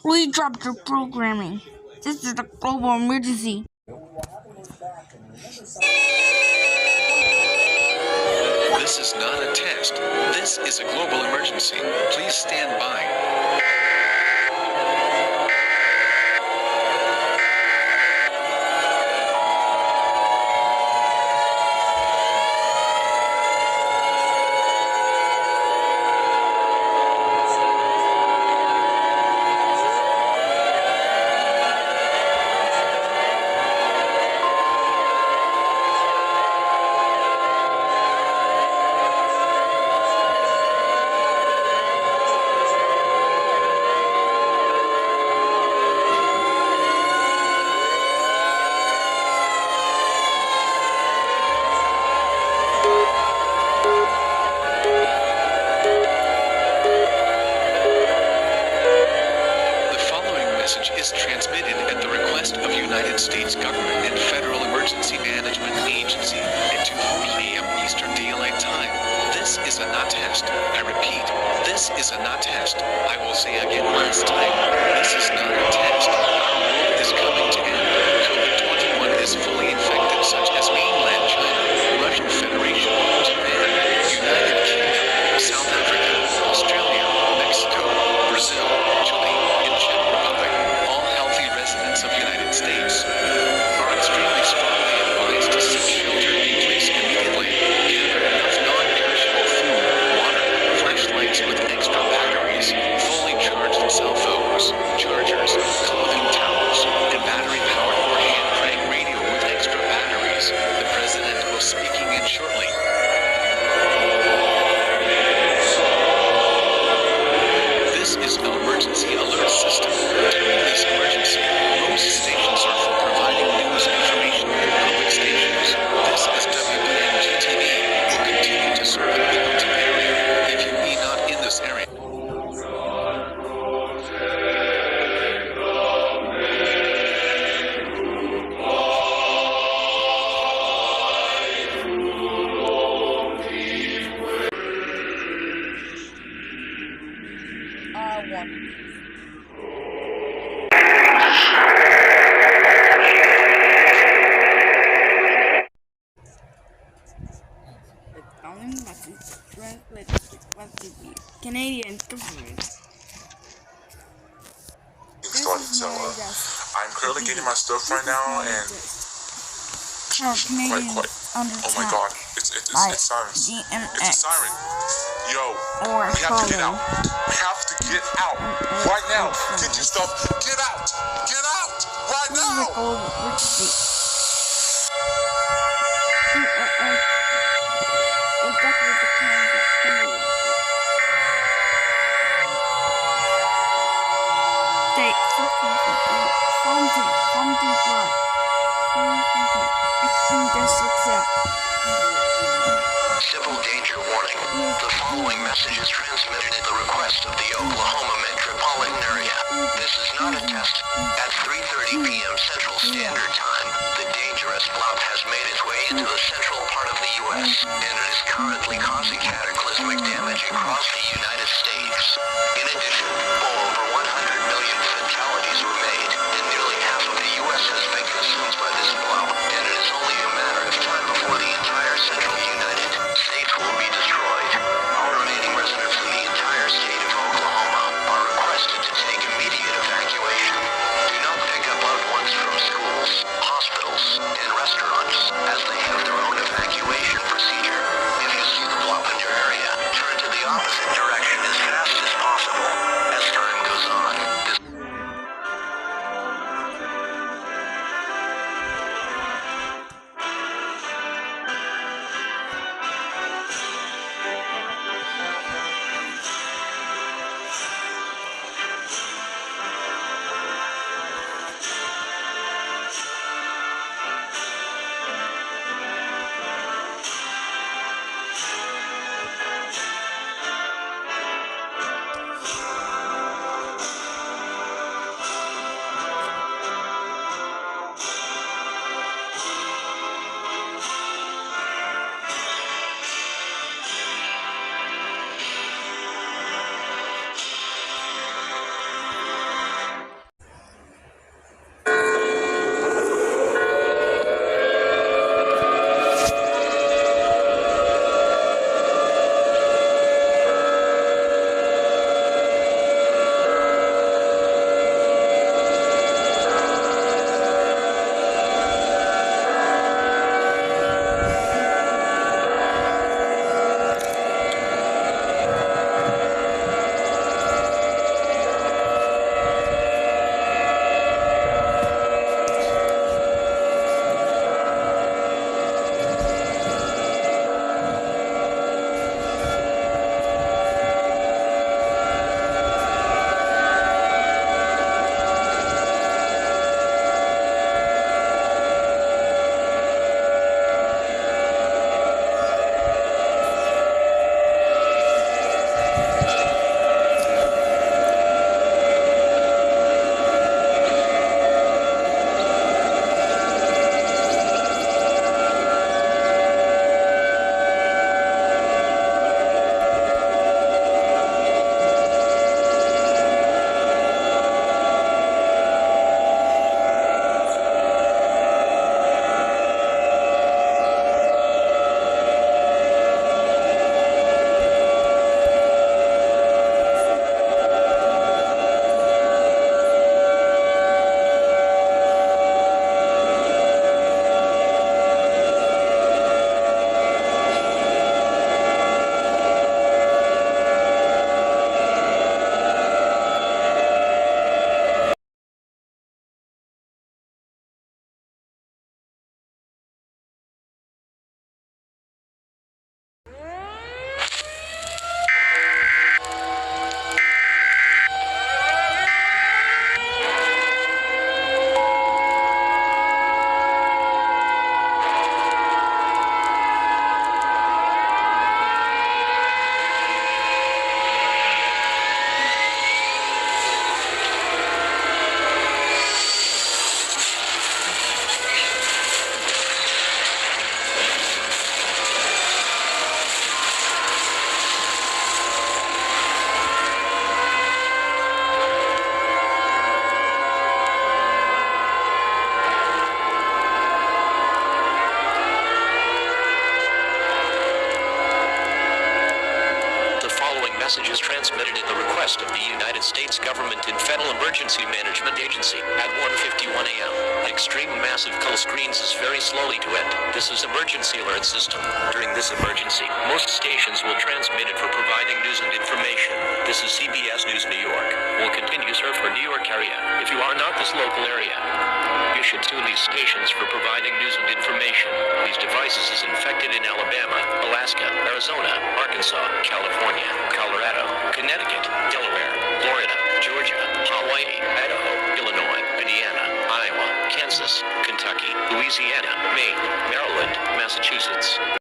We dropped your programming. This is a global emergency. This is not a test. This is a global emergency. Please stand by. Is transmitted at the request of United States government and Federal Emergency Management Agency at 2:40 a.m. Eastern Daylight Time. This is a not test. I repeat, this is a not test. I will say again last time, this is not a test. Our world is coming to end. COVID-21 is fully infected, such as mainland China, Russian Federation, Japan, United Kingdom, South Africa, Australia, Mexico, Brazil, Chile, and Czech Republic. Residents of United States are extremely strongly advised to seek shelter in place immediately. Gather enough non-perishable food, water, flashlights with extra batteries, fully charged cell phones, chargers, clothing towels, and battery-powered or hand crank radio with extra batteries. The President will speaking in shortly. This is an emergency alert system. During this emergency, most stations are for providing news information in public stations. This is WPNG-TV. Will continue to serve in the Hilton area if you be not in this area. Canadian government. I'm currently getting my stuff right now, and quite. Oh my God! It's sirens. gmx35 It's a siren. Yo, we have to get out. We have to get out right now. Get your stuff. Get out. Get out right now. Civil danger warning. The following message is transmitted at the request of the Oklahoma metropolitan area. This is not a test. At 3:30 p.m. Central Standard Time, the dangerous blob has made its way into the central part of the U.S., and it is currently causing cataclysmic damage across the United States. In addition, well over 100 million fatalities were made, and nearly half of the U.S. has been consumed by this blob, and it is only a matter of time before the entire central United States will be destroyed. All remaining residents in the entire state of Oklahoma are requested to take immediate evacuation. Do not pick up loved ones from schools, hospitals, and restaurants, as they have their own evacuation procedure. If you see the blob in your area, turn to the opposite direction as fast as possible. Government and Federal Emergency Management Agency at 1:51 a.m. Extreme massive call screens is very slowly to end. This is emergency alert system. During this emergency, most stations will transmit it for providing news and information. This is CBS News New York. Will continue serve for New York area. If you are not this local area, you should tune these stations for providing news and information. These devices is infected in Alabama, Alaska, Arizona, Arkansas, California, Colorado, Connecticut, Delaware, Florida, Georgia, Hawaii, Idaho, Illinois, Indiana, Iowa, Kansas, Kentucky, Louisiana, Maine, Maryland, Massachusetts,